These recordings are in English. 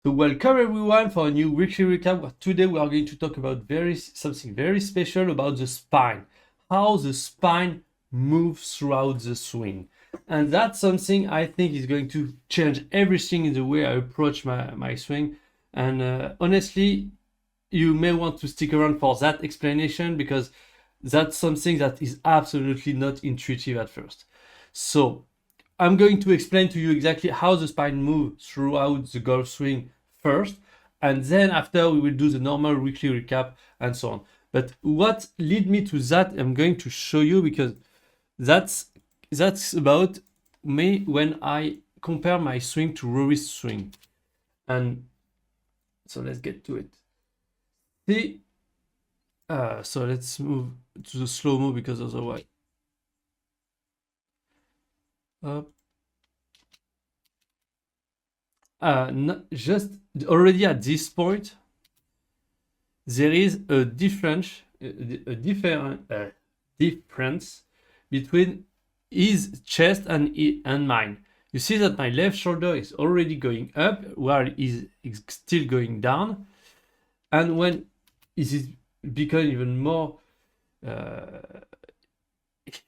So welcome everyone for a new weekly recap. Today we are going to talk about something very special about the spine, how the spine moves throughout the swing, and that's something I think is going to change everything in the way I approach my swing. And honestly, you may want to stick around for that explanation because that's something that is absolutely not intuitive at first. So I'm going to explain to you exactly how the spine moves throughout the golf swing first, and then after we will do the normal weekly recap and so on. But what led me to that, I'm going to show you because that's about me when I compare my swing to Rory's swing. And so let's get to it. See, so let's move to the slow mo because otherwise. Just already at this point, there is a difference between his chest and mine. You see that my left shoulder is already going up while he's still going down, and when it is become even more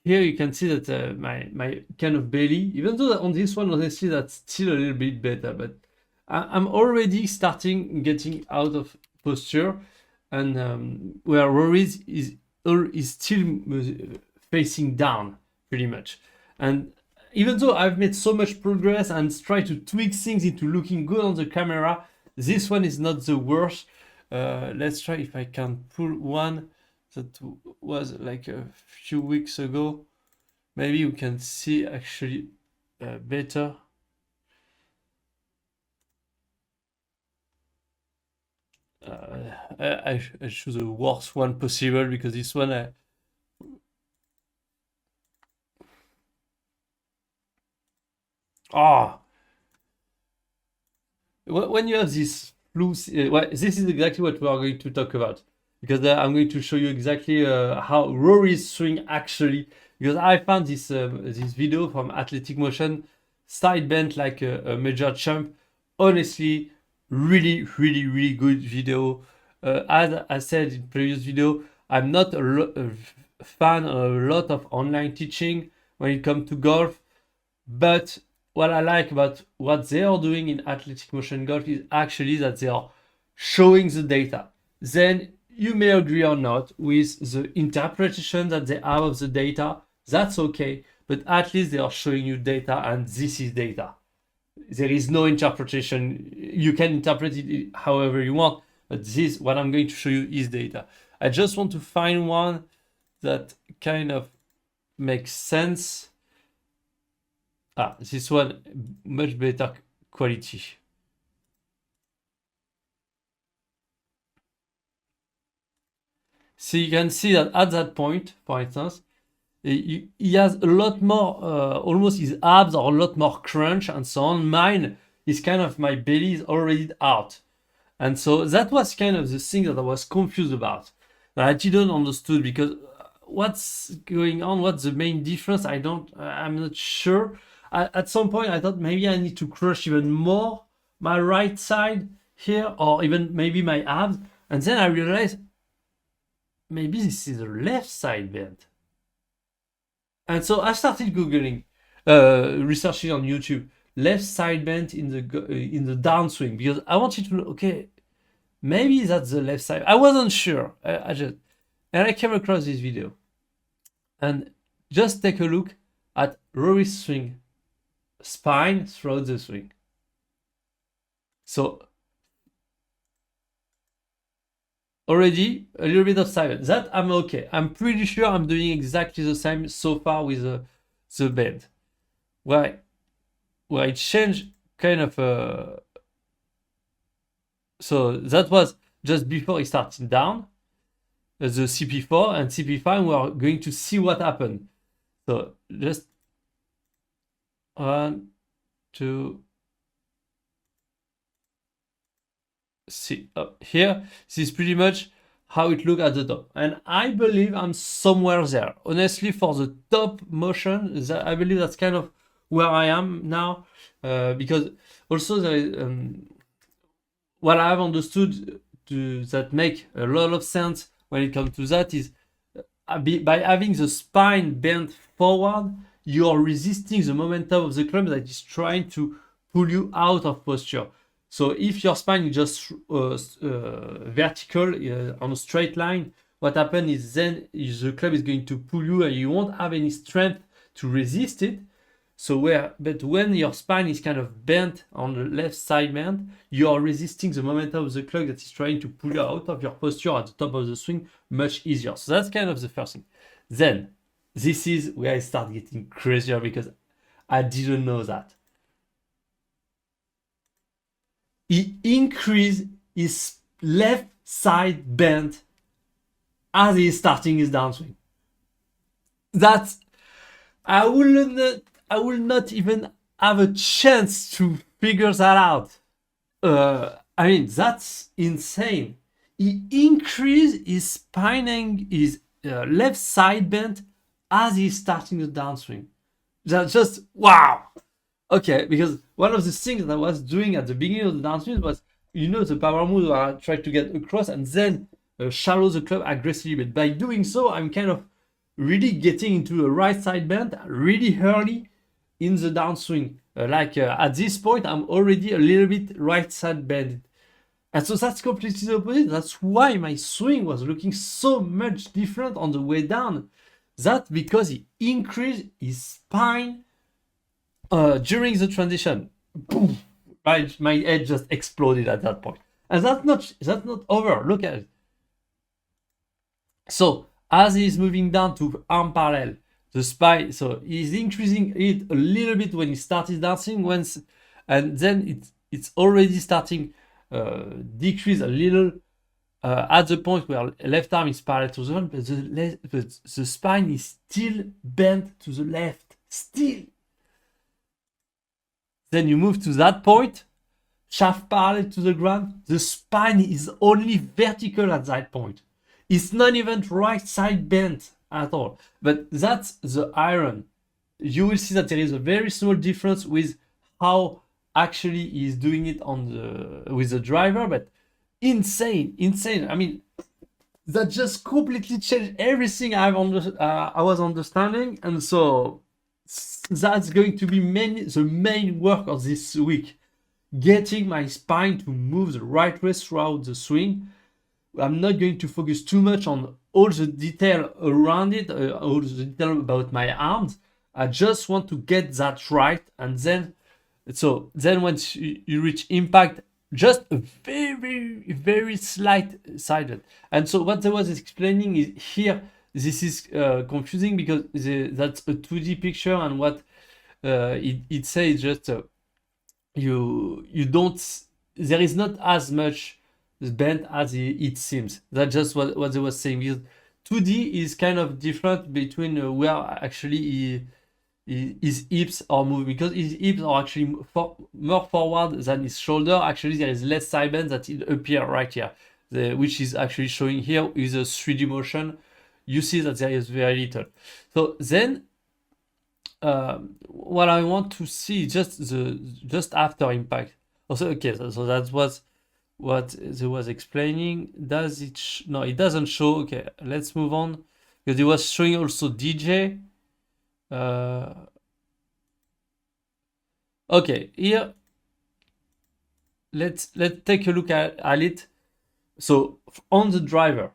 here you can see that my kind of belly, even though on this one honestly that's still a little bit better, but I'm already starting getting out of posture, and where Rory's is still facing down pretty much. And even though I've made so much progress and tried to tweak things into looking good on the camera, this one is not the worst. Let's try if I can pull one that was like a few weeks ago. Maybe you can see actually better. I choose the worst one possible because this one when you have this well, this is exactly what we are going to talk about because I'm going to show you exactly how Rory's swing actually, because I found this video from Athletic Motion, side bent like a major champ. Honestly, really good video. As I said in previous video, I'm not a fan of a lot of online teaching when it comes to golf, but what I like about what they are doing in Athletic Motion Golf is actually that they are showing the data. Then you may agree or not with the interpretation that they have of the data. That's okay, but at least they are showing you data, and this is data. There is no interpretation. You can interpret it however you want, but this, what I'm going to show you, is data. I just want to find one that kind of makes sense. This one, much better quality. So you can see that at that point, for instance, he has a lot more, almost his abs are a lot more crunch and so on. Mine is kind of, my belly is already out. And so that was kind of the thing that I was confused about. That I didn't understood because what's going on? What's the main difference? I'm not sure. At some point, I thought maybe I need to crush even more my right side here, or even maybe my abs. And then I realized maybe this is the left side bent. And so I started Googling, researching on YouTube, left side bent in the downswing, because I wanted to know, okay, maybe that's the left side. I wasn't sure. And I came across this video. And just take a look at Rory's swing, spine throughout the swing. So already a little bit of silence. That I'm okay. I'm pretty sure I'm doing exactly the same so far with the bend. Where it changed kind of so that was just before it started down, the CP4 and CP5. We are going to see what happened. So just 1, 2, see up here. This is pretty much how it looked at the top, and I believe I'm somewhere there. Honestly, for the top motion, I believe that's kind of where I am now, because also there is what I've understood that make a lot of sense when it comes to that is by having the spine bent forward, you are resisting the momentum of the club that is trying to pull you out of posture. So if your spine is just vertical on a straight line, what happens is then the club is going to pull you and you won't have any strength to resist it. But when your spine is kind of bent on the left side bend, you are resisting the momentum of the club that is trying to pull you out of your posture at the top of the swing much easier. So that's kind of the first thing. Then, this is where I start getting crazier because I didn't know that. He increased his left side bend as he is starting his downswing. That's I will not even have a chance to figure that out. I mean, that's insane. He increased his spine, his left side bend as he's starting the downswing. That's just wow. Okay, because one of the things that I was doing at the beginning of the downswing was, the power move where I tried to get across and then shallow the club aggressively. But by doing so, I'm kind of really getting into a right side bend really early in the downswing. At this point, I'm already a little bit right side bended. And so that's completely the opposite. That's why my swing was looking so much different on the way down. That's because he increased his spine during the transition. Boom! Right, my head just exploded at that point. And that's not over. Look at it. So as he's moving down to arm parallel, the spine, so he's increasing it a little bit when he starts his dancing and then it's already starting decrease a little at the point where left arm is parallel to the front, but the spine is still bent to the left, still. Then you move to that point, shaft parallel to the ground, the spine is only vertical at that point. It's not even right side bent at all. But that's the iron. You will see that there is a very small difference with how actually he's doing it with the driver, but insane. I mean, that just completely changed everything I was understanding, and so that's going to be the main work of this week. Getting my spine to move the right way throughout the swing. I'm not going to focus too much on all the detail around it, all the detail about my arms. I just want to get that right, and then once you reach impact, just a very, very slight side bend. And so what I was explaining is here, this is confusing because that's a 2D picture, and what it says just you don't, there is not as much bent as it seems. That's just what they was saying, because 2D is kind of different between where actually his hips are moving, because his hips are actually more forward than his shoulder. Actually, there is less side bend that it appear right here, which is actually showing here is a 3D motion. You see that there is very little. So then what I want to see just after impact. Also, okay, so that was what they was explaining. Does it no, it doesn't show. Okay, let's move on, because it was showing also DJ. Okay, here let's take a look at it. So on the driver,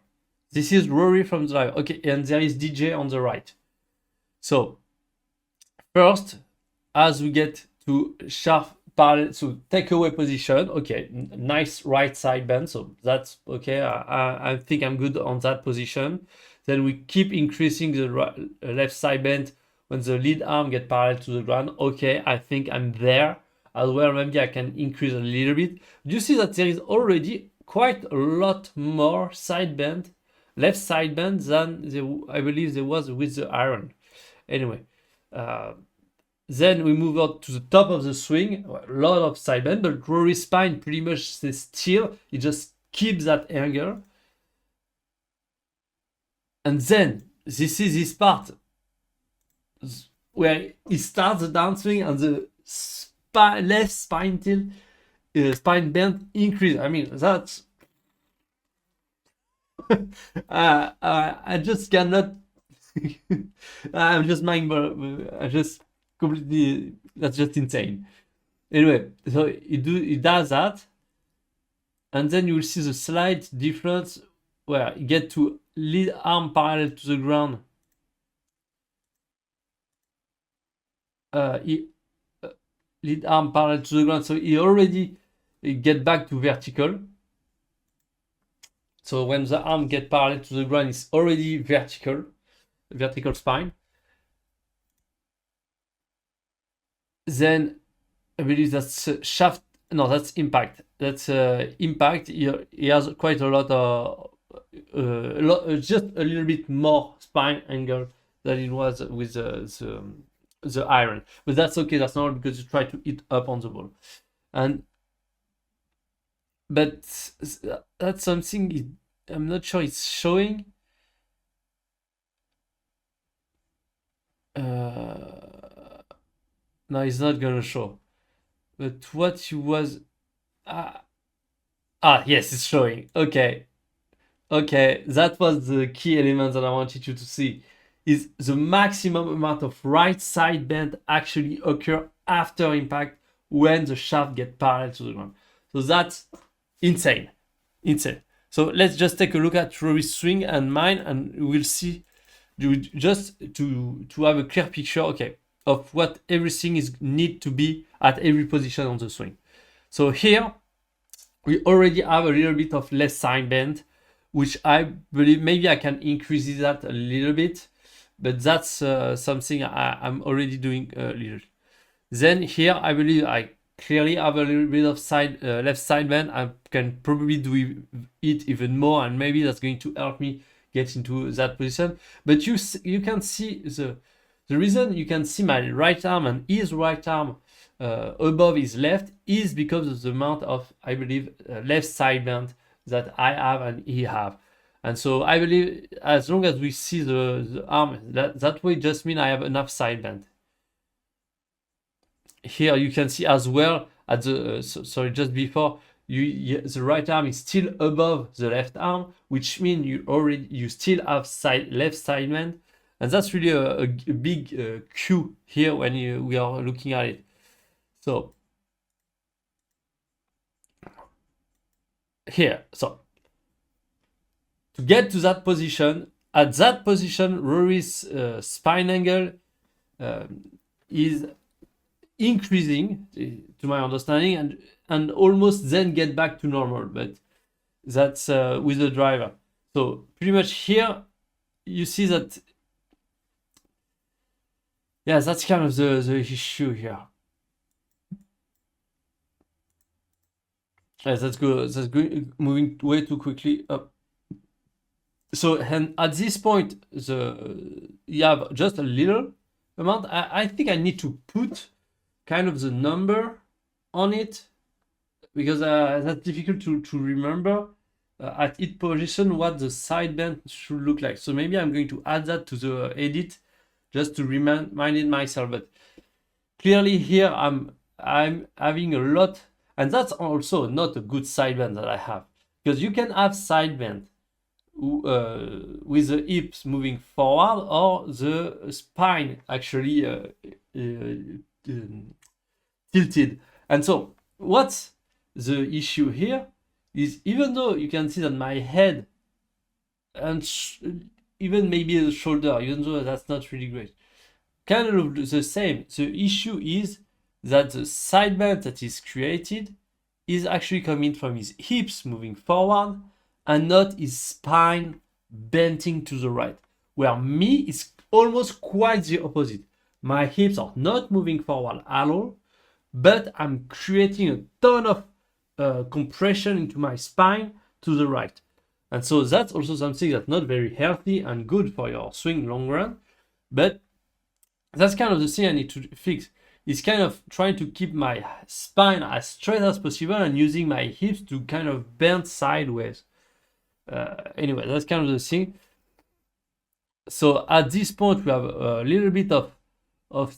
this is Rory from the driver. Okay, and there is DJ on the right. So first, as we get to shaft parallel, so take away position. Okay, nice right side bend. So that's okay. I think I'm good on that position. Then we keep increasing the left side bend when the lead arm get parallel to the ground. Okay, I think I'm there as well. Maybe I can increase a little bit. You see that there is already quite a lot more side bend, left side bend, than I believe there was with the iron. Anyway, then we move on to the top of the swing. A lot of side bend, but Rory's spine pretty much stays still. He just keeps that angle. And then this is his part where he starts the downswing and the left spine tilt spine bend increase. I mean, that's I just cannot. I'm just mind, I just completely. That's just insane. Anyway, so it does that, and then you will see the slight difference where you get to lead arm parallel to the ground. Lead arm parallel to the ground, so he already get back to vertical. So when the arm get parallel to the ground, it's already vertical spine. Then I believe that's shaft. No, that's impact. That's impact. He has quite a lot of just a little bit more spine angle than it was with the iron. But that's okay. That's normal because you try to hit up on the ball, but that's something I'm not sure it's showing. No, it's not gonna show. But what you was yes, it's showing. Okay, that was the key element that I wanted you to see. Is the maximum amount of right side bend actually occur after impact when the shaft get parallel to the ground. So that's insane. So let's just take a look at Rory's swing and mine, and we'll see, just to have a clear picture, okay, of what everything is need to be at every position on the swing. So here we already have a little bit of left side bend, which I believe maybe I can increase that a little bit, but that's something I'm already doing a little. Then here I believe I clearly have a little bit of left side bend. I can probably do it even more, and maybe that's going to help me get into that position. But you can see the reason you can see my right arm and his right arm above his left is because of the amount of, I believe, left side bend that I have and he have. And so I believe as long as we see the arm, that way just mean I have enough side bend. Here you can see as well at the sorry, just before the right arm is still above the left arm, which means you still have left side bend, and that's really a big cue here when we are looking at it. So here, so to get to that position, at that position, Rory's spine angle is increasing, to my understanding, and almost then get back to normal. But that's with the driver. So pretty much here, you see that. Yeah, that's kind of the issue here. That's good. That's good. Moving way too quickly up. So and at this point, you have just a little amount. I think I need to put kind of the number on it, because that's difficult to remember at each position what the side bend should look like. So maybe I'm going to add that to the edit just to remind it myself. But clearly here I'm having a lot, and that's also not a good side bend that I have, because you can have side bend with the hips moving forward or the spine actually tilted. And so what's the issue here is, even though you can see that my head and even maybe the shoulder, even though that's not really great, kind of the same. The issue is that the side bend that is created is actually coming from his hips moving forward and not his spine bending to the right, where me is almost quite the opposite. My hips are not moving forward at all, but I'm creating a ton of compression into my spine to the right. And so that's also something that's not very healthy and good for your swing long run. But that's kind of the thing I need to fix. Is kind of trying to keep my spine as straight as possible and using my hips to kind of bend sideways. Anyway, that's kind of the thing. So at this point, we have a little bit of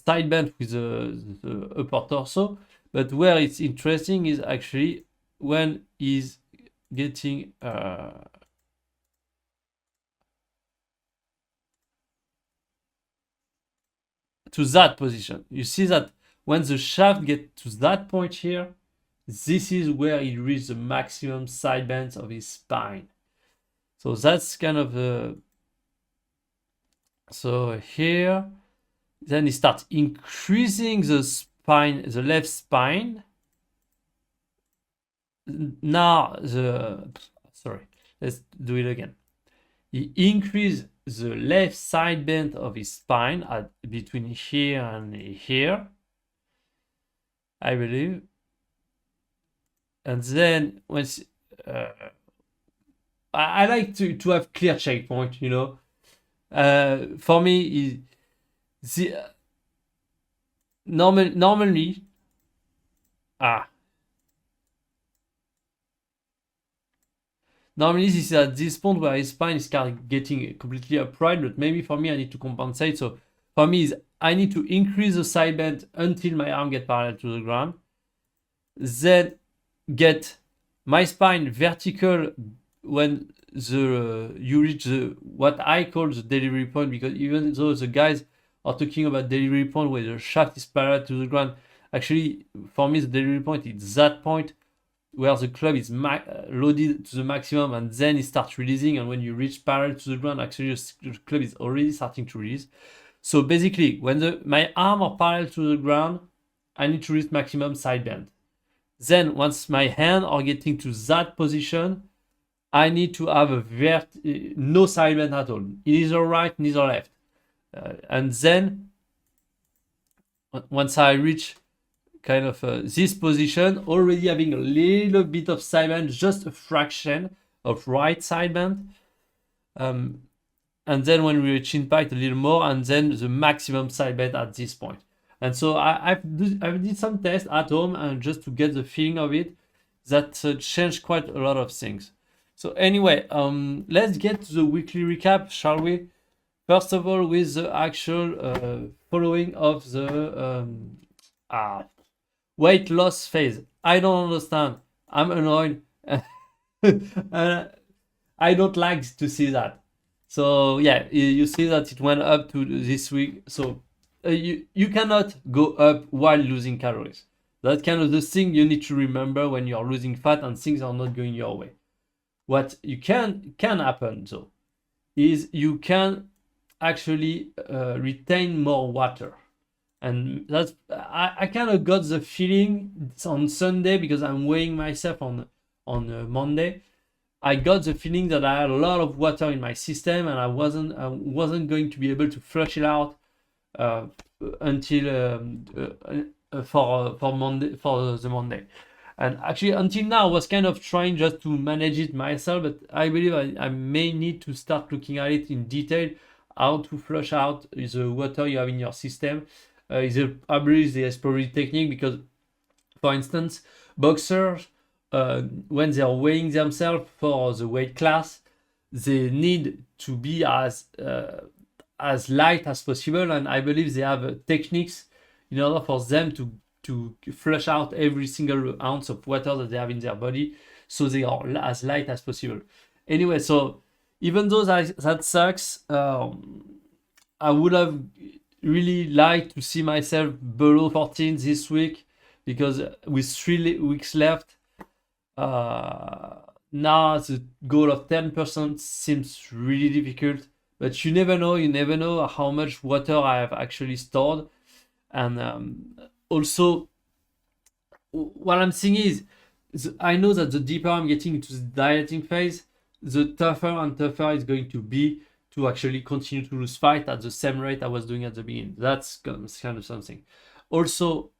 side bend with the upper torso, But where it's interesting is actually when he's getting to that position. You see that when the shaft gets to that point here, this is where he reaches the maximum side bend of his spine. So that's kind of the... So here, then he starts increasing the spine, the left spine. Now sorry, let's do it again. He increased the left side bend of his spine at between here and here, I believe. And then once I like to have clear checkpoint, you know. For me, the normally normally this is at this point where his spine is getting completely upright, but maybe for me I need to compensate. So for me is I need to increase the side bend until my arm get parallel to the ground, then get my spine vertical when you reach what I call the delivery point, because even though the guys are talking about delivery point where the shaft is parallel to the ground, actually for me the delivery point is that point where the club is loaded to the maximum and then it starts releasing, and when you reach parallel to the ground, actually the club is already starting to release. So basically, when my arm are parallel to the ground, I need to reach maximum side bend. Then once my hands are getting to that position, I need to have no side bend at all, neither right, neither left. And then once I reach kind of this position, already having a little bit of side bend, just a fraction of right side bend. And then when we reach impact, a little more, and then the maximum side bend at this point. And so I did some tests at home and just to get the feeling of it, that changed quite a lot of things. So anyway, let's get to the weekly recap, shall we? First of all, with the actual following of the weight loss phase. I don't understand. I'm annoyed. I don't like to see that. So yeah, you see that it went up to this week. So you cannot go up while losing calories. That's kind of the thing you need to remember when you're losing fat and things are not going your way. What you can happen though is you can actually retain more water, and that's I kind of got the feeling on Sunday, because I'm weighing myself on Monday. I got the feeling that I had a lot of water in my system, and I wasn't going to be able to flush it out until for the Monday. And actually, until now, I was kind of trying just to manage it myself, but I believe I may need to start looking at it in detail, how to flush out the water you have in your system. I believe the Esperity technique, because, for instance, boxers, when they are weighing themselves for the weight class, they need to be as light as possible, and I believe they have techniques in order for them to flush out every single ounce of water that they have in their body, so they are as light as possible. Anyway, so even though that sucks, I would have really liked to see myself below 14 this week, because with 3 weeks left, now the goal of 10% seems really difficult. But you never know how much water I have actually stored. And also, what I'm seeing is, I know that the deeper I'm getting into the dieting phase, the tougher and tougher it's going to be to actually continue to lose fat at the same rate I was doing at the beginning. That's kind of something. Also,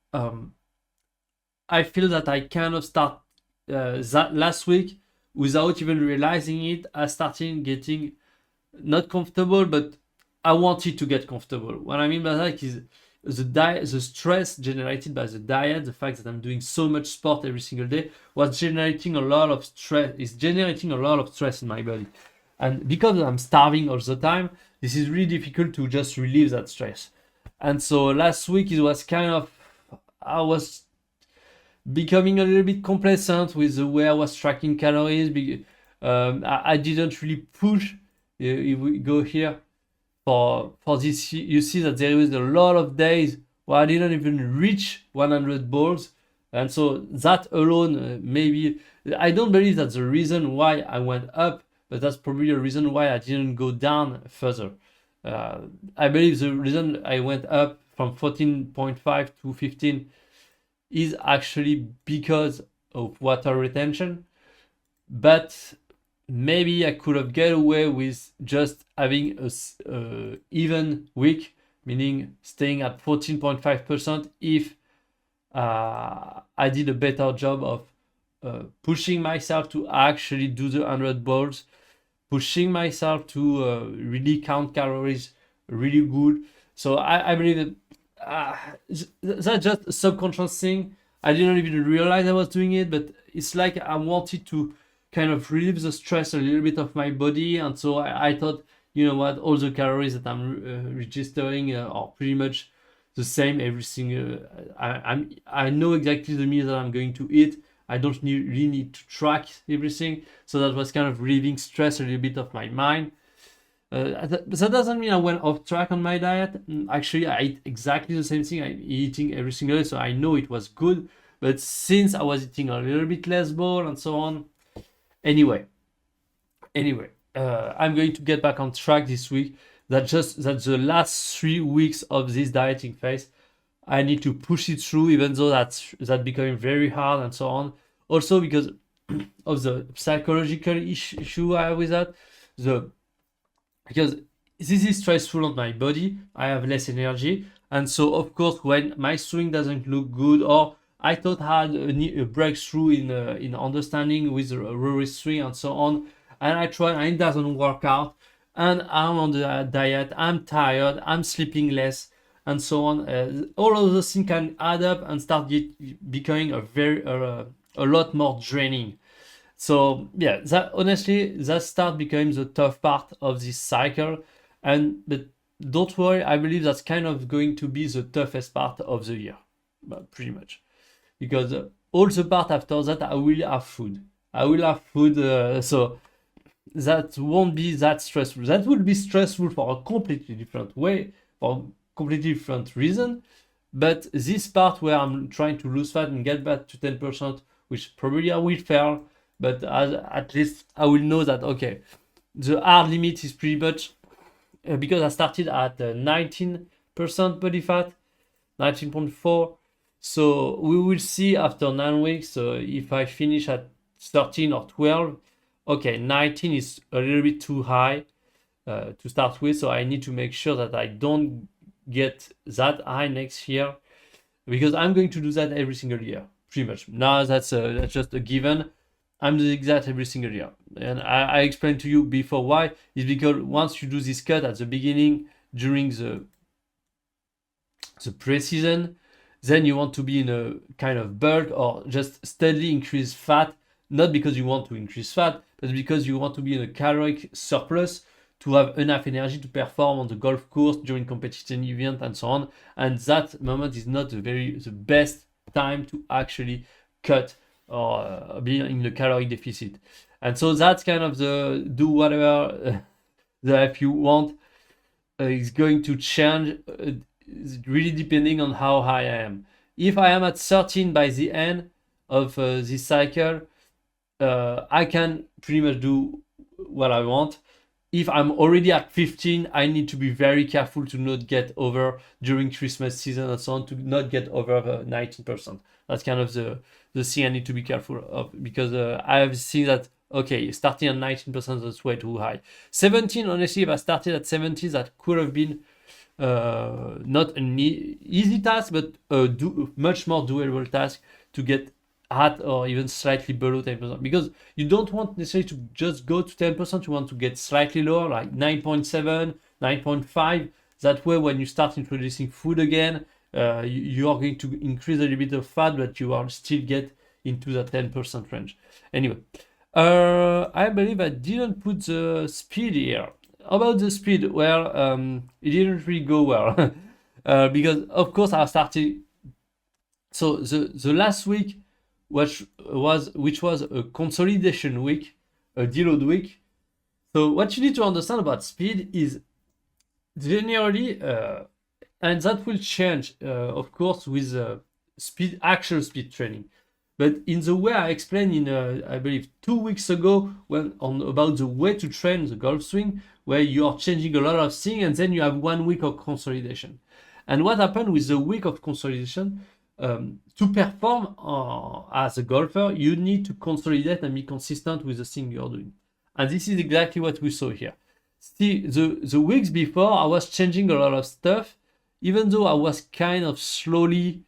I feel that I kind of start that last week, without even realizing it, I started getting not comfortable, but I wanted to get comfortable. What I mean by that is the stress generated by the diet, the fact that I'm doing so much sport every single day, was generating a lot of stress. It's generating a lot of stress in my body, and because I'm starving all the time, this is really difficult to just relieve that stress. And so last week it was kind of, I was becoming a little bit complacent with the way I was tracking calories. I didn't really push. If we go here for this, you see that there is a lot of days where I didn't even reach 100 balls, and so that alone, maybe I don't believe that's the reason why I went up, but that's probably a reason why I didn't go down further. I believe the reason I went up from 14.5 to 15 is actually because of water retention, but maybe I could have get away with just having a even week, meaning staying at 14.5% if I did a better job of pushing myself to actually do the 100 balls, pushing myself to really count calories really good. So I believe that that's just a subconscious thing. I didn't even realize I was doing it, but it's like I wanted to kind of relieve the stress a little bit of my body, and so I thought, you know what, all the calories that I'm registering are pretty much the same every single. I know exactly the meal that I'm going to eat. I don't really need to track everything, so that was kind of relieving stress a little bit of my mind. That doesn't mean I went off track on my diet. Actually, I ate exactly the same thing I'm eating every single day, so I know it was good. But since I was eating a little bit less ball and so on, anyway, I'm going to get back on track this week. That the last 3 weeks of this dieting phase, I need to push it through, even though that's becoming very hard and so on. Also because of the psychological issue I have with that, because this is stressful on my body. I have less energy, and so of course when my swing doesn't look good, or I thought I had a breakthrough in understanding with Rory swing and so on, and I try and it doesn't work out, and I'm on the diet, I'm tired, I'm sleeping less, and so on. All of those things can add up and start becoming a lot more draining. So yeah, that start becoming the tough part of this cycle, but don't worry, I believe that's kind of going to be the toughest part of the year, pretty much, because all the part after that I will have food. So that won't be that stressful. That will be stressful for a completely different way, for a completely different reason. But this part where I'm trying to lose fat and get back to 10%, which probably I will fail, but at least I will know that, okay, the hard limit is pretty much, because I started at 19% body fat, 19.4. So we will see after 9 weeks. So if I finish at 13 or 12, okay, 19 is a little bit too high to start with. So I need to make sure that I don't get that high next year, because I'm going to do that every single year, pretty much. Now that's just a given. I'm doing that every single year. And I explained to you before why. Is because once you do this cut at the beginning, during the pre-season, then you want to be in a kind of bulk or just steadily increase fat, not because you want to increase fat, but because you want to be in a caloric surplus to have enough energy to perform on the golf course during competition event and so on. And that moment is not the best time to actually cut or be in the calorie deficit. And so that's kind of the do whatever that if you want is going to change really depending on how high I am. If I am at 13 by the end of this cycle, I can pretty much do what I want. If I'm already at 15, I need to be very careful to not get over during Christmas season and so on, to not get over 19%. That's kind of the thing I need to be careful of, because I have seen that, okay, starting at 19%, that's way too high. 17, honestly, if I started at 70, that could have been not an easy task, but a much more doable task to get at or even slightly below 10%, because you don't want necessarily to just go to 10%, you want to get slightly lower, like 9.7, 9.5. That way, when you start introducing food again, you are going to increase a little bit of fat, but you are still get into the 10% range. Anyway, I believe I didn't put the speed here. About the speed, well, it didn't really go well because of course I started. So the last week which was a consolidation week, a deload week. So what you need to understand about speed is generally, and that will change, of course, with actual speed training. But in the way I explained in, I believe 2 weeks ago, about the way to train the golf swing, where you are changing a lot of things, and then you have 1 week of consolidation. And what happened with the week of consolidation? To perform as a golfer, you need to consolidate and be consistent with the thing you're doing. And this is exactly what we saw here. See, the weeks before, I was changing a lot of stuff, even though I was kind of slowly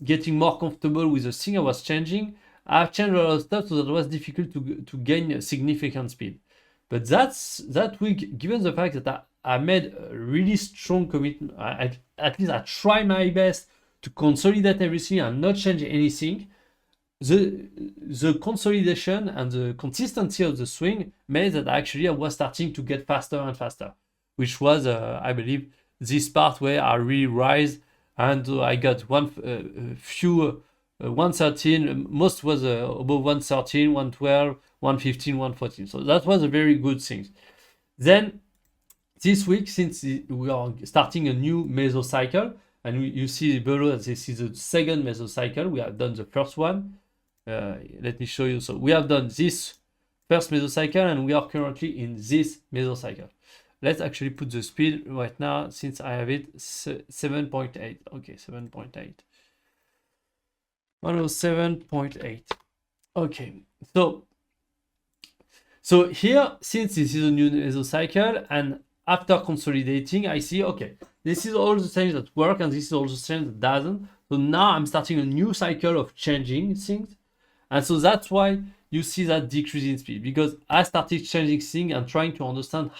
getting more comfortable with the thing I was changing. I've changed a lot of stuff, so that it was difficult to gain significant speed. But that week, given the fact that I made a really strong commitment, at least I tried my best to consolidate everything and not change anything, the consolidation and the consistency of the swing made that actually I was starting to get faster and faster, which was, I believe, this part where I really rise, and I got 113, most was above 113, 112, 115, 114. So that was a very good thing. Then this week, since we are starting a new mesocycle, and you see below that this is the second mesocycle, we have done the first one. Let me show you. So we have done this first mesocycle, and we are currently in this mesocycle. Let's actually put the speed right now, since I have it 7.8. Okay, 7.8. 107.8. Okay, so here, since this is a new mesocycle, and after consolidating, I see, okay, this is all the things that work, and this is all the things that doesn't. So now I'm starting a new cycle of changing things. And so that's why you see that decrease in speed, because I started changing things and trying to understand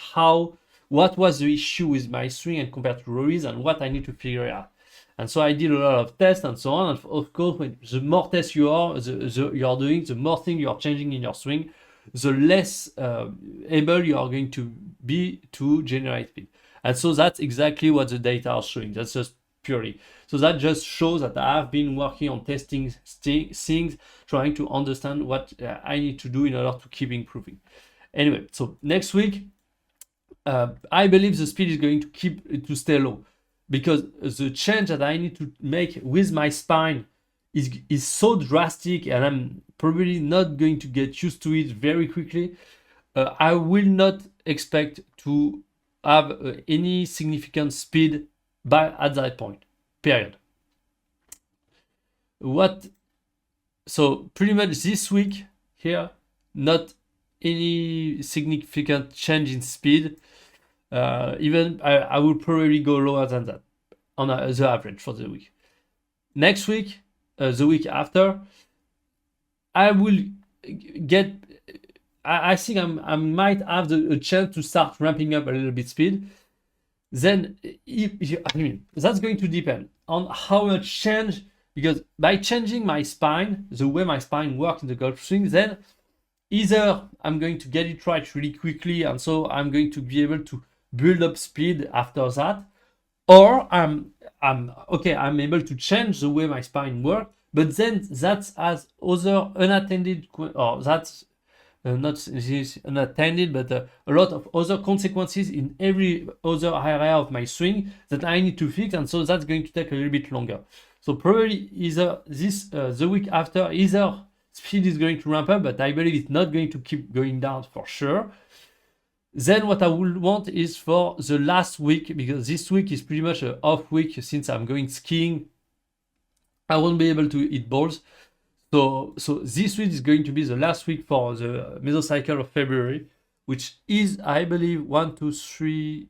what was the issue with my swing and compared to Rory's, and what I need to figure out. And so I did a lot of tests and so on. And of course, the more tests you are doing, the more things you are changing in your swing, the less able you are going to be to generate speed. And so that's exactly what the data are showing. That's just purely. So that just shows that I've been working on testing things, trying to understand what I need to do in order to keep improving. Anyway, so next week, I believe the speed is going to stay low, because the change that I need to make with my spine is so drastic, and I'm probably not going to get used to it very quickly. I will not expect to have any significant speed at that point, period. So pretty much this week here, not any significant change in speed. Even I will probably go lower than that on the average for the week. Next week, the week after, I will get. I think I might have a chance to start ramping up a little bit speed. Then, that's going to depend on how much change, because by changing my spine, the way my spine works in the golf swing, then either I'm going to get it right really quickly, and so I'm going to be able to build up speed after that, or I'm able to change the way my spine works, but then that has other unattended, or that's not this unattended, but a lot of other consequences in every other area of my swing that I need to fix, and so that's going to take a little bit longer. So probably either the week after, either speed is going to ramp up, but I believe it's not going to keep going down for sure. Then what I would want is for the last week, because this week is pretty much an off week since I'm going skiing. I won't be able to hit balls. So this week is going to be the last week for the mesocycle of February, which is, I believe, 1, 2, 3,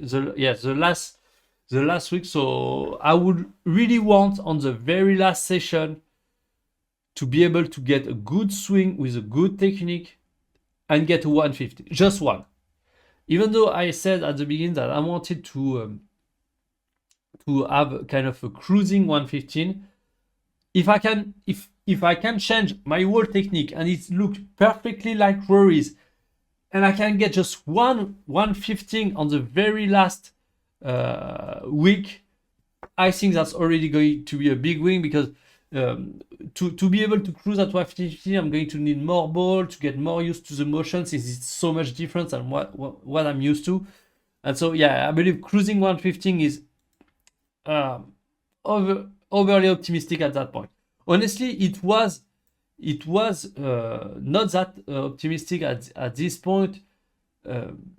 the last week. So I would really want on the very last session to be able to get a good swing with a good technique and get a 150, just one. Even though I said at the beginning that I wanted to have kind of a cruising 115, if I can change my whole technique and it looks perfectly like Rory's, and I can get just 115 on the very last week, I think that's already going to be a big win, because to be able to cruise at 150, I'm going to need more ball to get more used to the motion, since it's so much different than what I'm used to. And so yeah, I believe cruising 115 is overly optimistic at that point. Honestly, it was not that optimistic at this point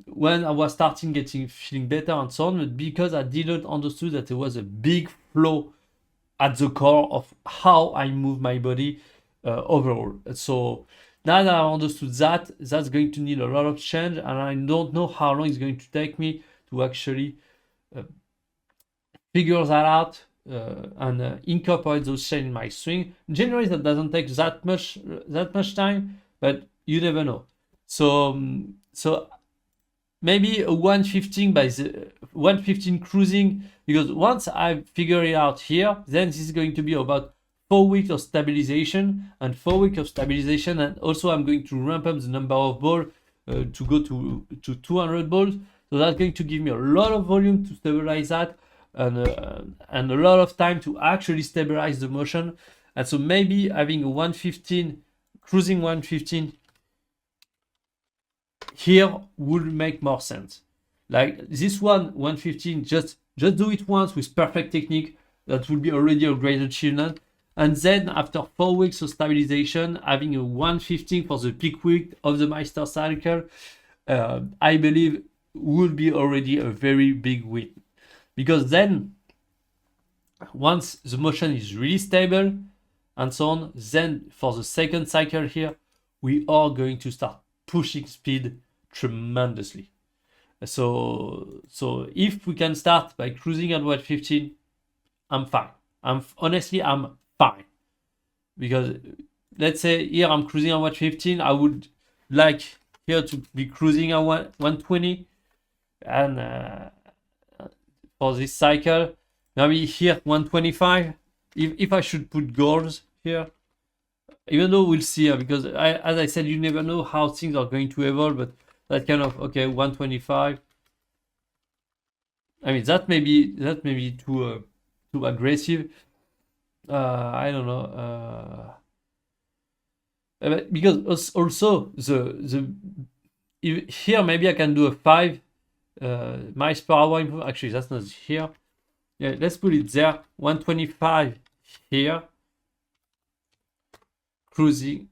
when I was feeling better and so on, but because I didn't understood that there was a big flow at the core of how I move my body overall. So now that I understood that, that's going to need a lot of change, and I don't know how long it's going to take me to actually figure that out and incorporate those changes in my swing. Generally, that doesn't take that much time, but you never know. So maybe a 115 by the 115 cruising, because once I figure it out here, then this is going to be about 4 weeks of stabilization, and 4 weeks of stabilization, and also I'm going to ramp up the number of balls to go to 200 balls. So that's going to give me a lot of volume to stabilize that, and a lot of time to actually stabilize the motion. And so maybe having a 115, cruising 115 here would make more sense. Like this 115, just do it once with perfect technique. That would be already a great achievement. And then after 4 weeks of stabilization, having a 115 for the peak week of the Meister cycle, I believe would be already a very big win. Because then, once the motion is really stable and so on, then for the second cycle here, we are going to start pushing speed tremendously. So if we can start by cruising at 115, I'm fine. I'm fine. Because let's say here I'm cruising at 115, I would like here to be cruising at 120, and for this cycle, maybe here 125. If I should put goals here, even though we'll see, because as I said, you never know how things are going to evolve, but that kind of, okay, 125. I mean, that may be too aggressive. I don't know. Because also here maybe I can do a 5 miles per hour improvement. Actually, that's not here. Yeah, let's put it there. 125 here. Cruising.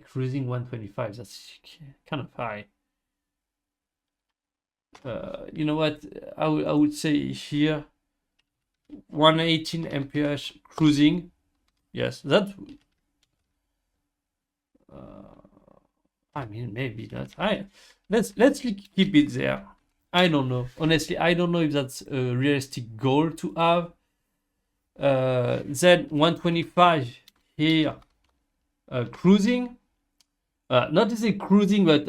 Cruising 125. That's kind of high. You know what? I would say here 118 mph cruising. Yes, that. I mean, maybe that's high. Let's keep it there. I don't know. Honestly, I don't know if that's a realistic goal to have. Then 125 here, cruising. Not to say cruising, but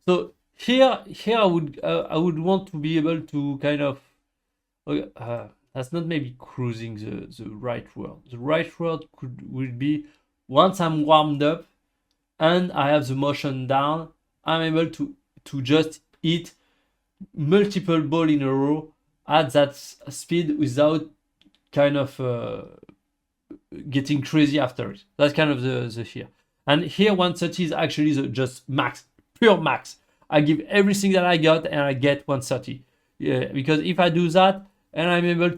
so here I would want to be able to kind of. That's not maybe cruising the right word. The right word would be once I'm warmed up and I have the motion down, I'm able to just hit multiple balls in a row at that speed without kind of getting crazy after it. That's kind of the here. And here 130 is actually just max, pure max. I give everything that I got and I get 130. Yeah, because if I do that and I'm able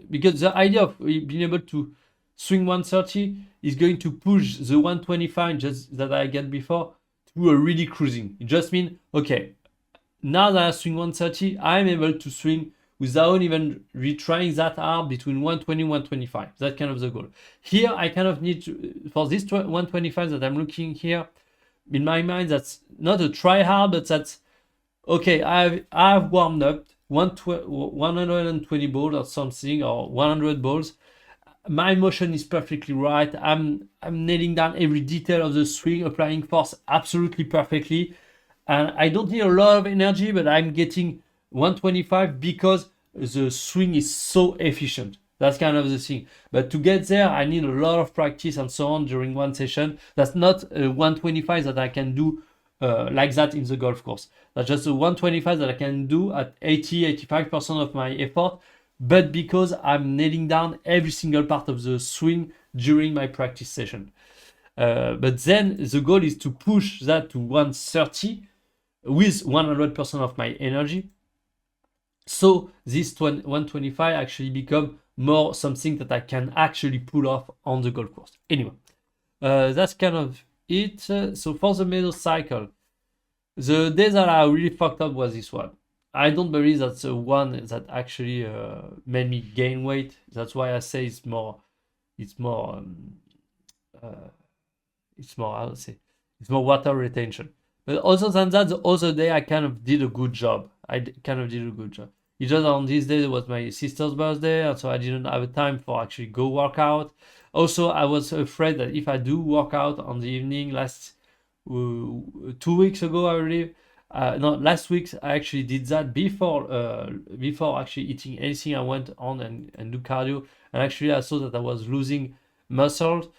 because the idea of being able to swing 130 is going to push the 125 just that I get before to a really cruising. It just means, okay, now that I swing 130, I'm able to swing without even retrying that hard between 120 and 125. That's kind of the goal. Here, I kind of need to, for this 125 that I'm looking here, in my mind, that's not a try hard, but that's, okay, I've warmed up 120 balls or something, or 100 balls. My motion is perfectly right. I'm nailing down every detail of the swing, applying force absolutely perfectly. And I don't need a lot of energy, but I'm getting 125 because the swing is so efficient. That's kind of the thing. But to get there, I need a lot of practice and so on during one session. That's not a 125 that I can do like that in the golf course. That's just a 125 that I can do at 85% of my effort, but because I'm nailing down every single part of the swing during my practice session. But then the goal is to push that to 130 with 100% of my energy. So this 125 actually become more something that I can actually pull off on the golf course. Anyway, that's kind of it. So for the mesocycle, the day that I really fucked up was this one. I don't believe that's the one that actually made me gain weight. That's why I say it's more I would say it's more water retention. But other than that, the other day I kind of did a good job. It's just on this day it was my sister's birthday, and so I didn't have time for actually go work out. Also, I was afraid that if I do work out on the evening last 2 weeks ago, I believe. No, last week I actually did that before actually eating anything. I went on and do cardio, and actually I saw that I was losing muscle.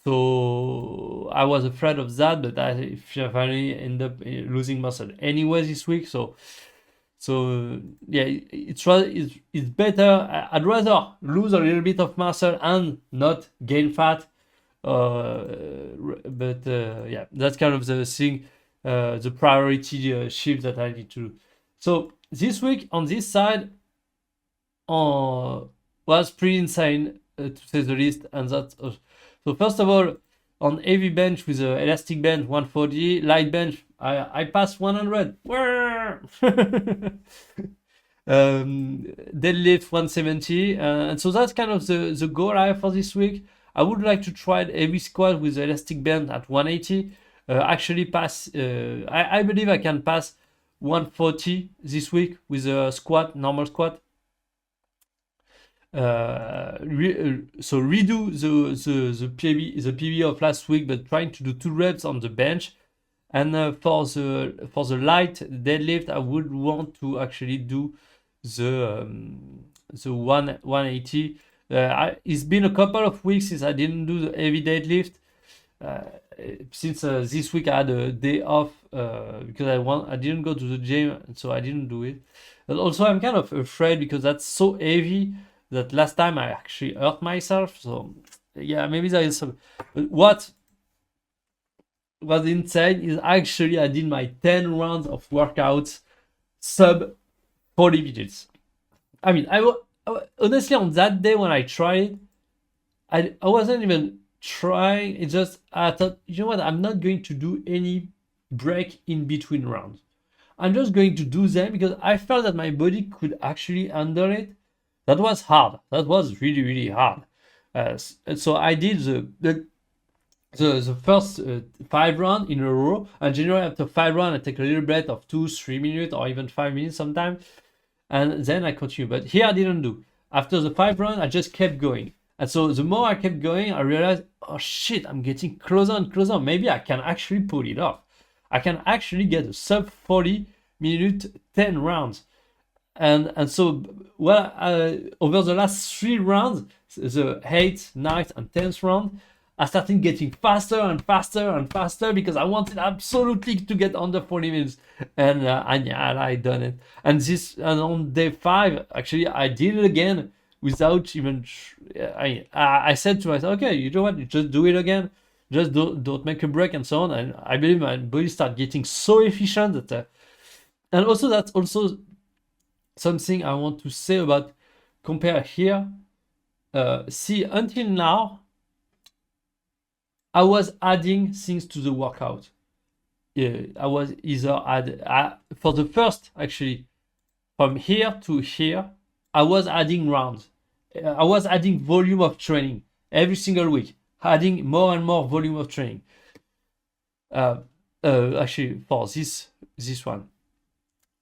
So I was afraid of that, but I finally end up losing muscle anyway this week. So yeah, it's better. I'd rather lose a little bit of muscle and not gain fat. But yeah, that's kind of the thing, the priority shift that I need to do. So this week on this side was pretty insane, to say the least, and that's so first of all, on heavy bench with a elastic band 140, light bench I passed 100. Deadlift 170, and so that's kind of the goal I have for this week. I would like to try heavy squat with the elastic band at 180. Actually pass, I believe I can pass 140 this week with a squat, normal squat. So redo the PB of last week, but trying to do 2 reps on the bench. And for the light deadlift, I would want to actually do the 180. It's been a couple of weeks since I didn't do the heavy deadlift. Since this week I had a day off because I didn't go to the gym, so I didn't do it. But also I'm kind of afraid because that's so heavy that last time I actually hurt myself. So yeah, maybe there is some. But what was insane is actually I did my 10 rounds of workouts sub 40 minutes. I mean, honestly on that day when I tried, I wasn't even trying. It just, I thought, you know what, I'm not going to do any break in between rounds. I'm just going to do them because I felt that my body could actually handle it. That was hard. That was really, really hard. So I did the first 5 rounds in a row, and generally after 5 rounds I take a little break of 2-3 minutes or even 5 minutes sometimes, and then I continue. But here I didn't do. After the 5 rounds I just kept going, and so the more I kept going I realized, oh shit, I'm getting closer and closer. Maybe I can actually pull it off. I can actually get a sub 40 minute 10 rounds. And so, well, over the last 3 rounds, the 8th, 9th, and 10th round, I started getting faster and faster and faster because I wanted absolutely to get under 40 minutes. And yeah, I done it. And on day 5, actually, I did it again without even. I said to myself, okay, you know what? You just do it again. Just don't make a break and so on. And I believe my body started getting so efficient that. And also, that's also something I want to say about compare here. See, until now, I was adding things to the workout. I was either for the first, actually, from here to here, I was adding rounds. I was adding volume of training every single week, adding more and more volume of training. Actually, for this one.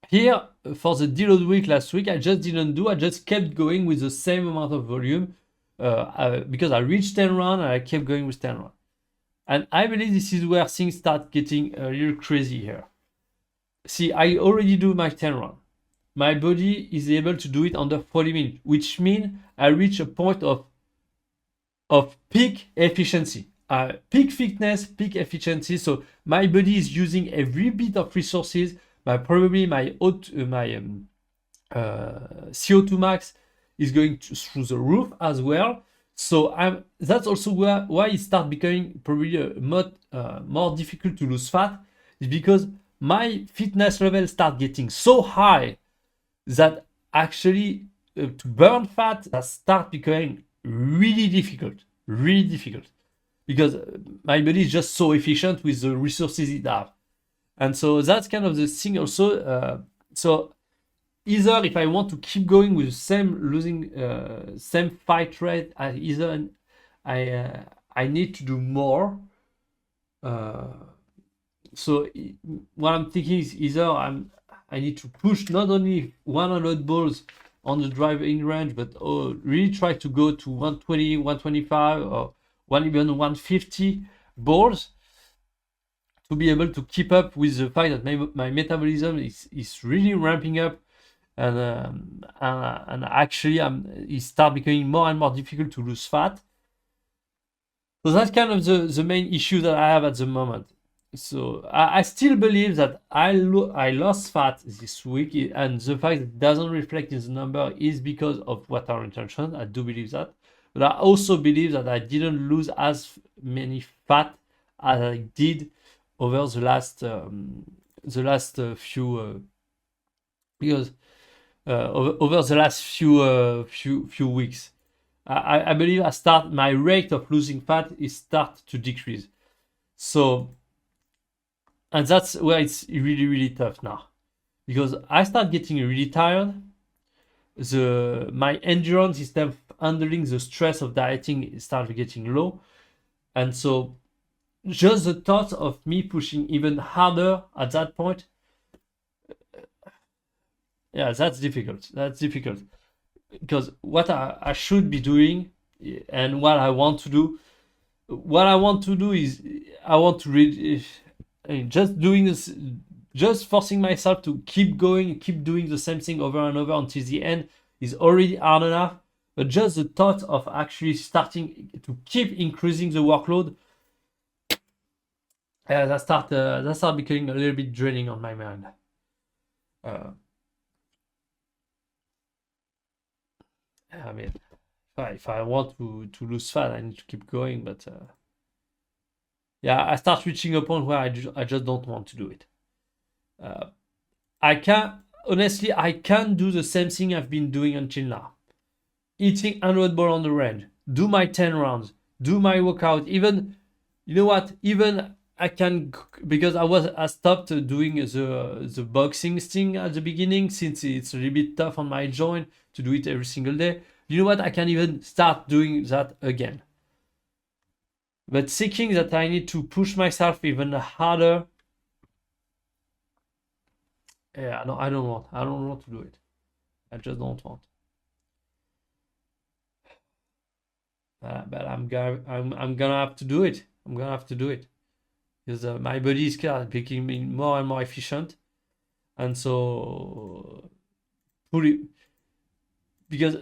Here, for the deload week last week, I just didn't do. I just kept going with the same amount of volume because I reached 10 rounds and I kept going with 10 rounds. And I believe this is where things start getting a little crazy here. See, I already do my 10 rounds. My body is able to do it under 40 minutes, which means I reach a point of peak efficiency. Peak fitness, peak efficiency. So my body is using every bit of resources. Probably my CO2 max going through the roof as well. So that's also why it starts becoming probably more difficult to lose fat, is because my fitness level start getting so high that actually to burn fat that start becoming really difficult, because my body is just so efficient with the resources it has. And so that's kind of the thing also. So either if I want to keep going with the same fight rate, I need to do more. So what I'm thinking is either I need to push not only 100 balls on the driving range, but really try to go to 120, 125, or even 150 balls to be able to keep up with the fact that my metabolism is really ramping up, and actually it start becoming more and more difficult to lose fat. So that's kind of the main issue that I have at the moment. So I still believe that I lost fat this week, and the fact that it doesn't reflect in the number is because of water retention. I do believe that, but I also believe that I didn't lose as many fat as I did over the last few because over the last few weeks. I believe my rate of losing fat is start to decrease. So, and that's where it's really, really tough now, because I start getting really tired. My endurance instead of handling the stress of dieting starts getting low. And so just the thought of me pushing even harder at that point, yeah, that's difficult. Because what I should be doing and what I want to do is I want to read. Just doing this, just forcing myself to keep going, keep doing the same thing over and over until the end is already hard enough. But just the thought of actually starting to keep increasing the workload, that start becoming a little bit draining on my mind. I mean, if I want to lose fat, I need to keep going, but yeah, I start reaching a point where I just don't want to do it. I can't do the same thing I've been doing until now. Eating 100 balls on the range, do my 10 rounds, do my workout. Even, you know what? Even I can, because I stopped doing the boxing thing at the beginning, since it's a little bit tough on my joint to do it every single day. You know what? I can even start doing that again. But thinking that I need to push myself even harder, yeah, no, I don't want to do it. I just don't want. But I'm gonna have to do it. Because my body is becoming more and more efficient, and so because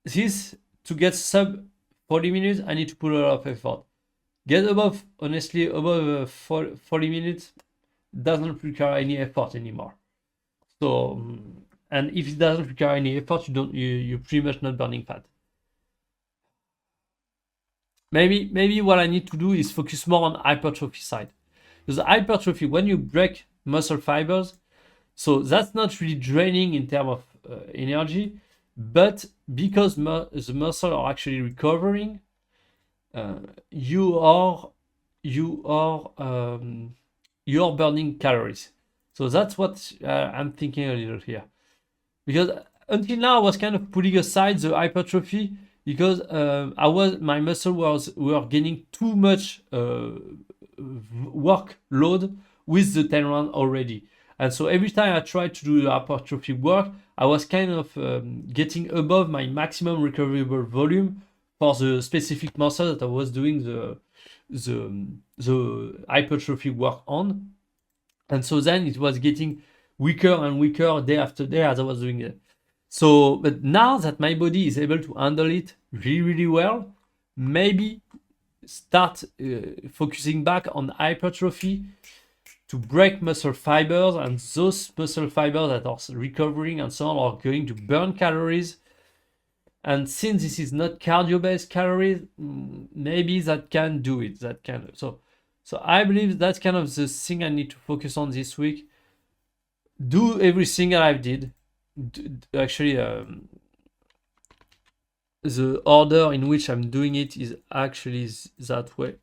this, to get sub 40 minutes, I need to put a lot of effort. Get above 40 minutes doesn't require any effort anymore. So, and if it doesn't require any effort, you're pretty much not burning fat. Maybe what I need to do is focus more on hypertrophy side. Because hypertrophy, when you break muscle fibers, so that's not really draining in terms of energy, but because the muscle are actually recovering, you are burning calories. So that's what I'm thinking a little here, because until now I was kind of putting aside the hypertrophy because my muscle were gaining too much workload with the 10 round already. And so every time I tried to do the hypertrophy work, I was kind of getting above my maximum recoverable volume for the specific muscle that I was doing the hypertrophy work on. And so then it was getting weaker and weaker day after day as I was doing it. So, but now that my body is able to handle it really, really well, maybe start focusing back on hypertrophy to break muscle fibers, and those muscle fibers that are recovering and so on are going to burn calories. And since this is not cardio-based calories, maybe that can do it. So I believe that's kind of the thing I need to focus on this week. Do everything that I did. Actually, the order in which I'm doing it is actually that way.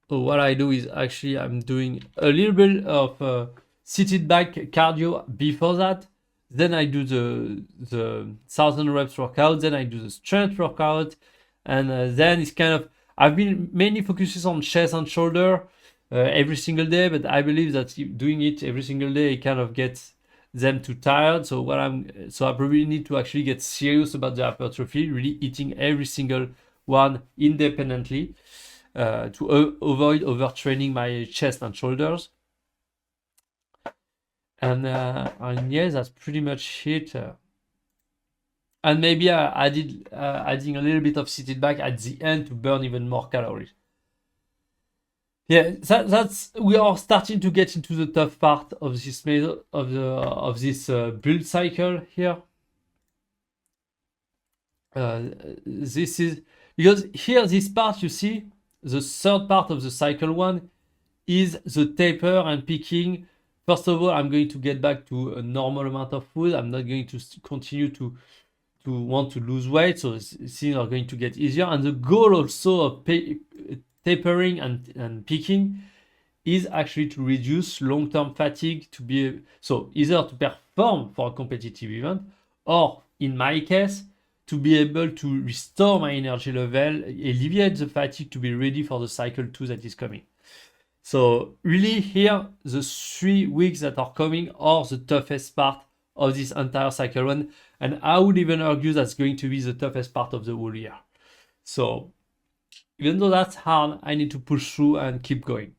So what I do is actually I'm doing a little bit of seated back cardio before that. Then I do the 1,000 reps workout. Then I do the strength workout, and then it's kind of I've been mainly focusing on chest and shoulder every single day. But I believe that doing it every single day it kind of gets them too tired. So I probably need to actually get serious about the hypertrophy, really eating every single one independently to avoid overtraining my chest and shoulders. And yeah, that's pretty much it. And maybe I did adding a little bit of seated back at the end to burn even more calories. Yeah, that's we are starting to get into the tough part of this method of this build cycle here. This is because here this part you see the third part of the cycle one is the taper and peaking. First of all, I'm going to get back to a normal amount of food. I'm not going to continue to want to lose weight, so things are going to get easier. And the goal also of tapering and peaking is actually to reduce long-term fatigue, to be so either to perform for a competitive event, or in my case, to be able to restore my energy level, alleviate the fatigue to be ready for the cycle 2 that is coming. So really here, the 3 weeks that are coming are the toughest part of this entire cycle 1. And I would even argue that's going to be the toughest part of the whole year. So even though that's hard, I need to push through and keep going.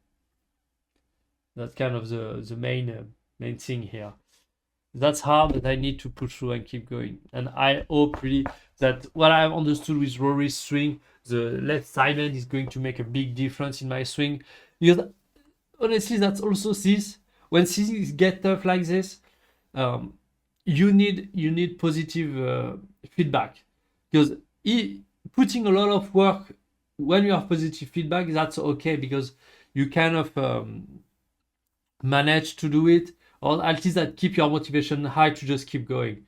That's kind of the main thing here. That's hard, but I need to push through and keep going. And I hope really that what I've understood with Rory's swing, the left side bend is going to make a big difference in my swing. Because honestly, that's also this. When things get tough like this, you need positive feedback. Because putting a lot of work when you have positive feedback, that's okay because you kind of manage to do it, or at least that keep your motivation high to just keep going.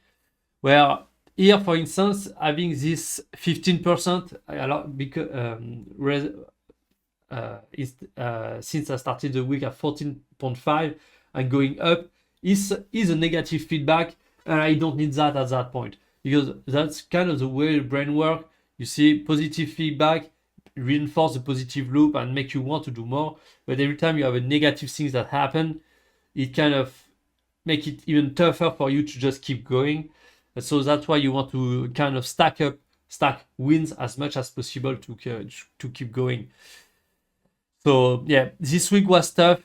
Where here, for instance, having this 15%, since I started the week at 14.5 and going up, is a negative feedback, and I don't need that at that point because that's kind of the way the brain works. You see, positive feedback reinforce the positive loop and make you want to do more. But every time you have a negative things that happen, it kind of make it even tougher for you to just keep going. And so that's why you want to kind of stack wins as much as possible to keep going. So yeah, this week was tough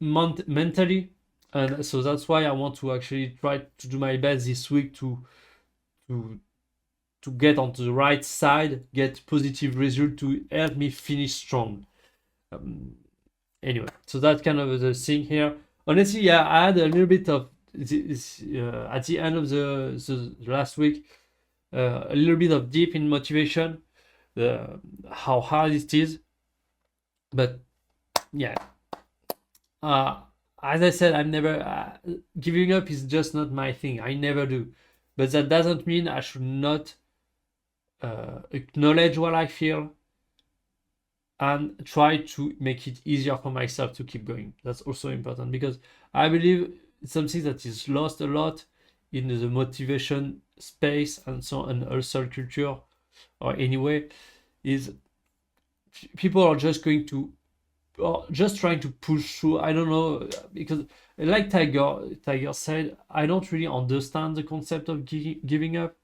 mentally, and so that's why I want to actually try to do my best this week to get onto the right side, get positive result to help me finish strong. Anyway, so that's kind of the thing here. Honestly, yeah, I had a little bit of this at the end of the last week, a little bit of dip in motivation, how hard it is. But yeah, as I said, I'm never giving up is just not my thing. I never do. But that doesn't mean I should not acknowledge what I feel and try to make it easier for myself to keep going. That's also important because I believe something that is lost a lot in the motivation space and so and also culture or anyway is people are just going to or just trying to push through. I don't know, because like Tiger said, I don't really understand the concept of giving up.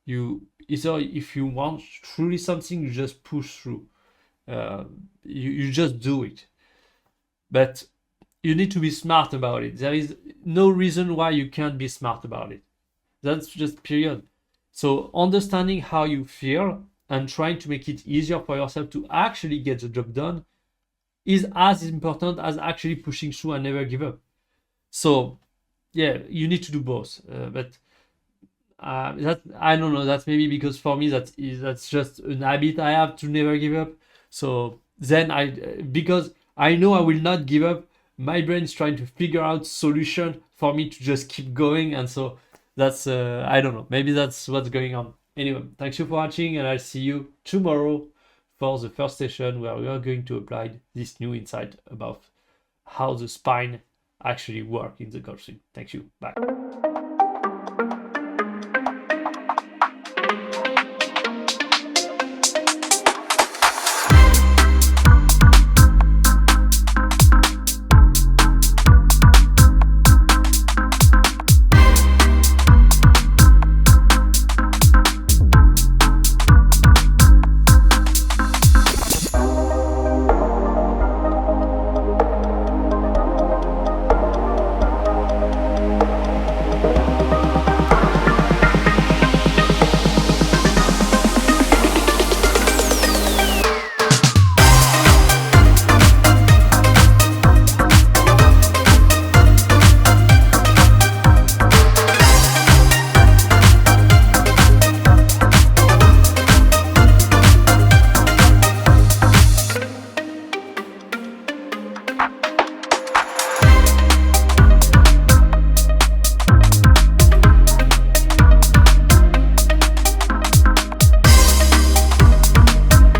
You either if you want truly something, you just push through. You just do it. But you need to be smart about it. There is no reason why you can't be smart about it. That's just period. So understanding how you feel and trying to make it easier for yourself to actually get the job done is as important as actually pushing through and never give up. So yeah, you need to do both. But that, I don't know. That's maybe because for me that's just an habit I have to never give up. So then because I know I will not give up, my brain is trying to figure out solution for me to just keep going, and so that's I don't know. Maybe that's what's going on. Anyway, thanks you for watching, and I'll see you tomorrow for the first session where we are going to apply this new insight about how the spine actually work in the golf swing. Thank you. Bye.